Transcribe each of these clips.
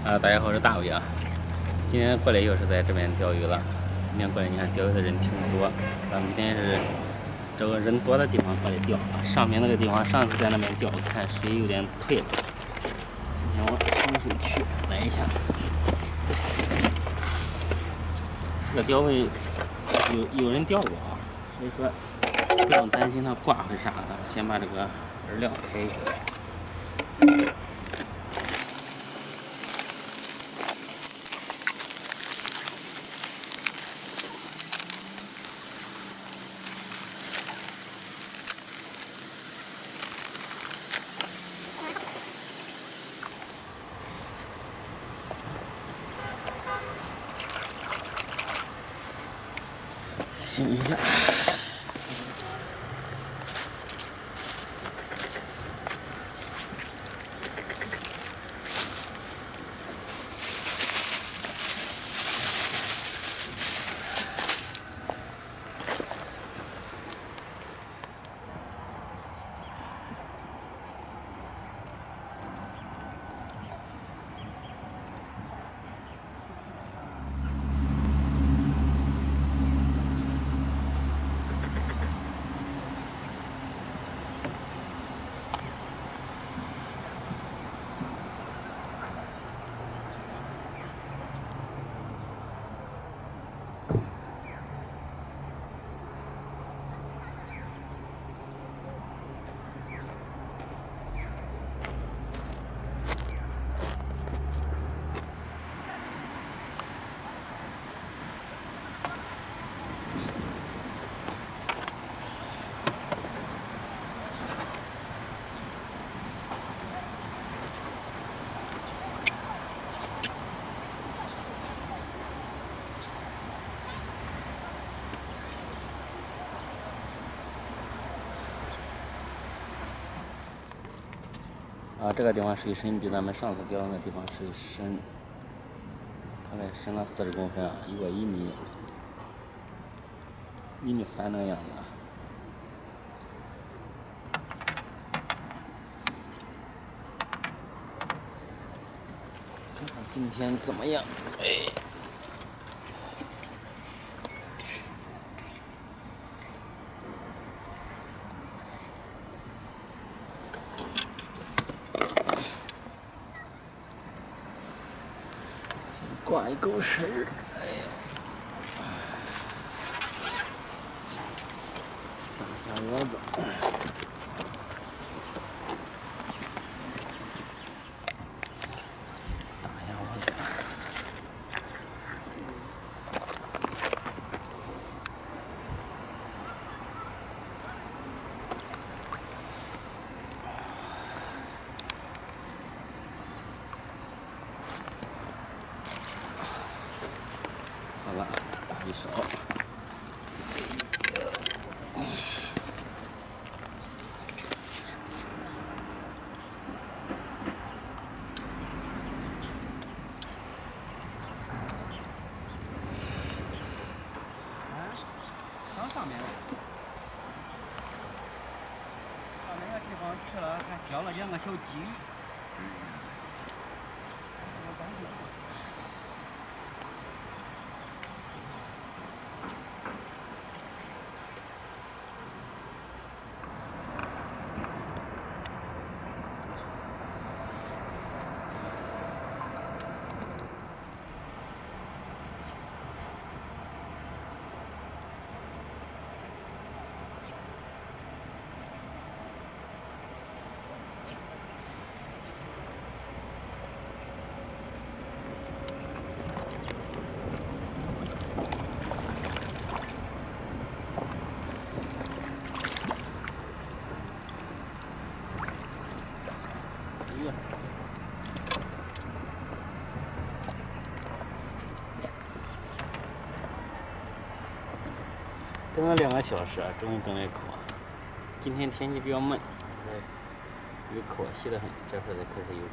大家好，我是大伟啊。今天过来又是在这边钓鱼了。今天过来，你看钓鱼的人挺多。咱们今天是找个人多的地方过来钓啊。上面那个地方，上次在那边钓，我看水有点退了。今天我上水去来一下。这个钓位有人钓过啊，所以说不用担心它挂会啥的。先把这个饵料开一下。醒一下。这个地方水深比咱们上次钓的那地方水深，大概深了40公分啊，有个1.3米那个样子。看看今天怎么样？哎。挂一钩绳儿，哎呀，打下饵子，打下饵子，好了，打一勺。上面那个地方去了，还钓了2个小鲫鱼。等了2个小时，终于等了一口。今天天气比较闷，有口稀得很，这会儿才开始有口。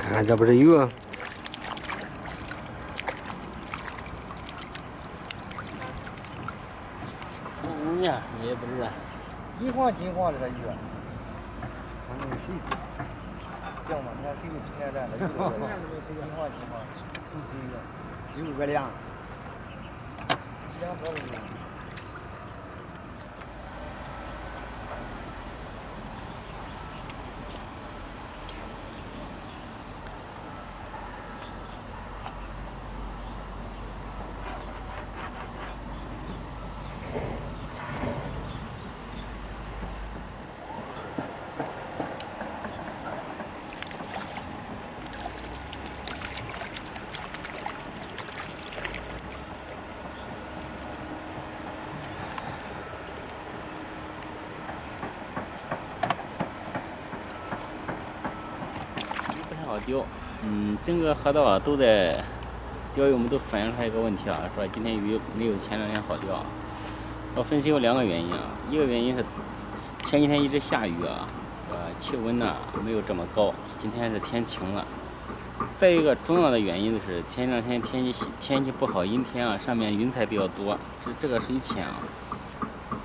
看看这不是鱼啊？呀，也不是。金黄金黄的这鱼，看那个谁，行吗？你看谁青年站的，金黄金黄，红旗鱼，6个两，2多的。好钓，整个河道啊都在钓友们都反映出来一个问题啊，说今天鱼没有前2天好钓。我分析有2个原因啊，一个原因是前几天一直下雨啊，气温呢没有这么高，今天是天晴了。再一个重要的原因就是前2天天气不好，阴天啊，上面云彩比较多，这个水浅啊，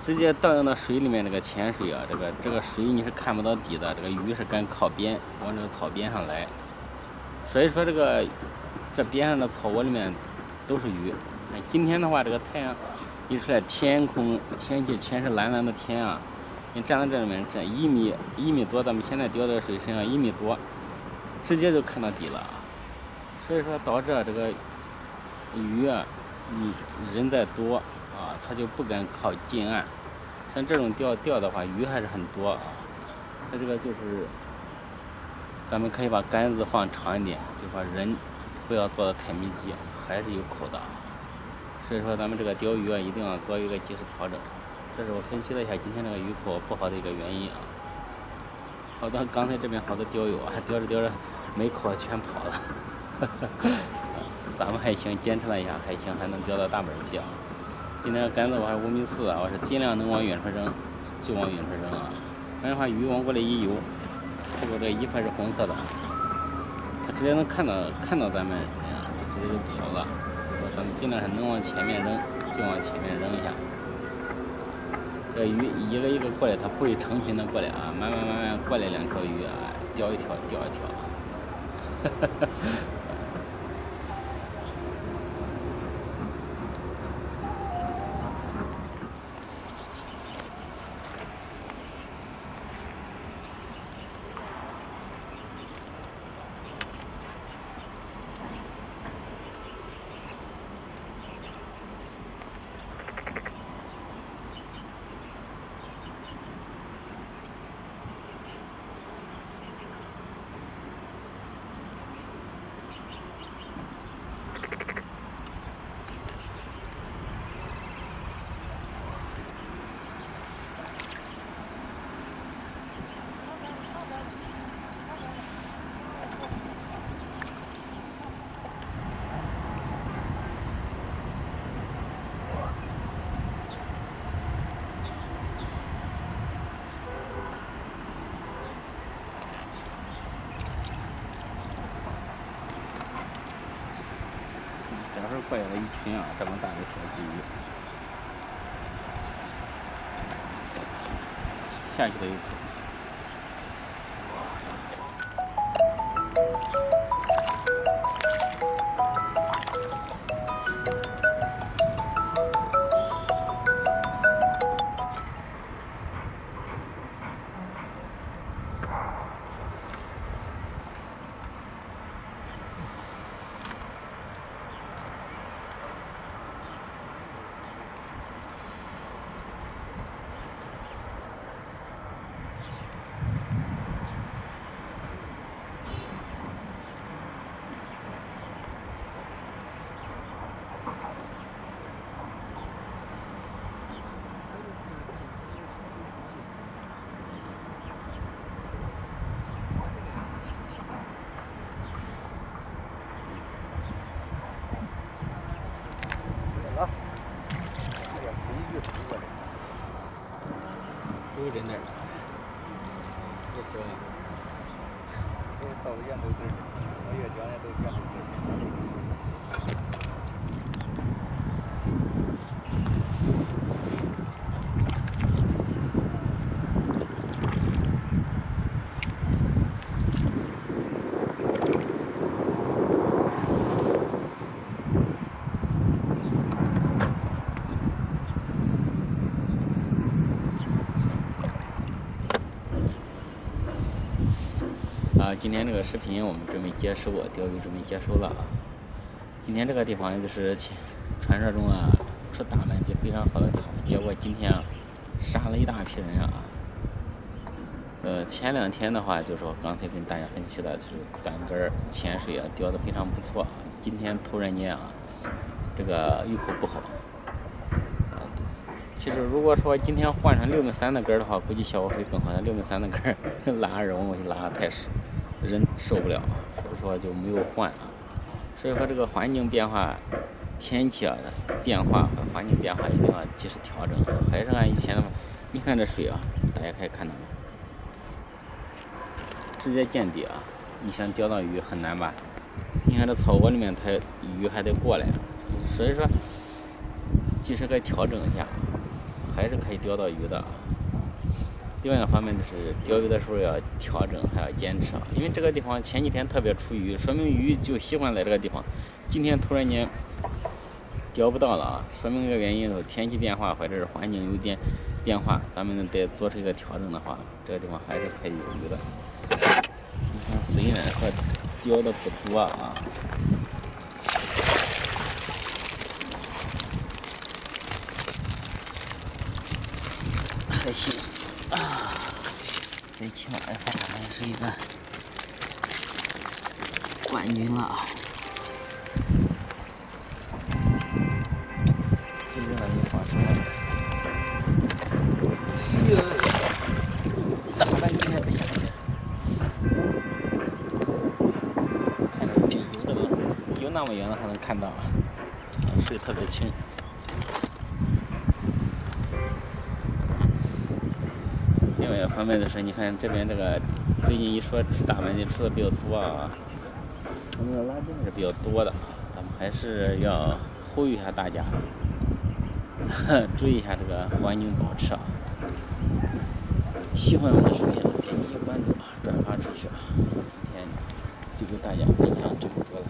直接倒映到水里面，这个浅水啊，这个水你是看不到底的，这个鱼是敢靠边往这个草边上来，所以说这边上的草窝里面都是鱼。今天的话，这个太阳一出来，天气全是蓝蓝的天啊，你站在这里面，这1米多，咱们现在钓的水深啊1米多，直接就看到底了。所以说导致这个鱼啊，你人再多啊，它就不敢靠近岸。像这种钓的话，鱼还是很多啊。它这个就是咱们可以把杆子放长一点，就说人不要做的太密集，还是有口的。所以说咱们这个钓鱼啊，一定要做一个及时调整。这是我分析了一下今天这个鱼口不好的一个原因啊。好多刚才这边好多钓友啊，钓着没口全跑了。咱们还行，坚持了一下还行，还能钓到大本鲫啊。今天杆子我还5.4米啊，我是尽量能往远处扔就往远处扔啊。不然的话鱼往过来一游，这个衣服是红色的，它直接能看到咱们人啊，它直接就跑了。咱们尽量是能往前面扔就往前面扔一下。这个鱼一个一个过来，它不会成群的过来啊，慢慢过来2条鱼啊，钓一条钓一条。这时候过来了一群啊，这么大的小鲫鱼，下去的有口。变都是，我越掉呢都变都今天这个视频我们准备结束，钓鱼准备结束了啊。今天这个地方就是传说中出大面积非常好的地方，结果今天杀了一大批人啊。前2天的话，就是说刚才跟大家分析的，就是单杆潜水钓得非常不错。今天突然间这个鱼口不好。其实如果说今天换成6.3的杆的话，估计效果会更好。6.3的杆拉人我去拉太实，人受不了，所以说就没有换啊。所以说这个环境变化、天气变化和环境变化一定要及时调整。还是按以前的话，你看这水大家可以看到吗？直接见底你想钓到鱼很难吧？你看这草窝里面，它鱼还得过来所以说及时该调整一下。还是可以钓到鱼的。另外一个方面就是钓鱼的时候要调整，还要坚持因为这个地方前几天特别出鱼，说明鱼就习惯在这个地方。今天突然间钓不到了说明一个原因就是天气变化或者是环境有点变化，咱们得做出一个调整的话，这个地方还是可以有鱼的。你看，虽然说钓的不多还行最起码的话咱们是一个冠军了最热的一放出来大半天还不下去，看着有那么远了还能看到水特别清。另外一方面就是，你看这边这个最近一说出大面积出的比较多我们的垃圾是比较多的，咱们还是要呼吁一下大家，注意一下这个环境保持喜欢我们的视频，点击关注转发出去今天就给大家分享这么多了。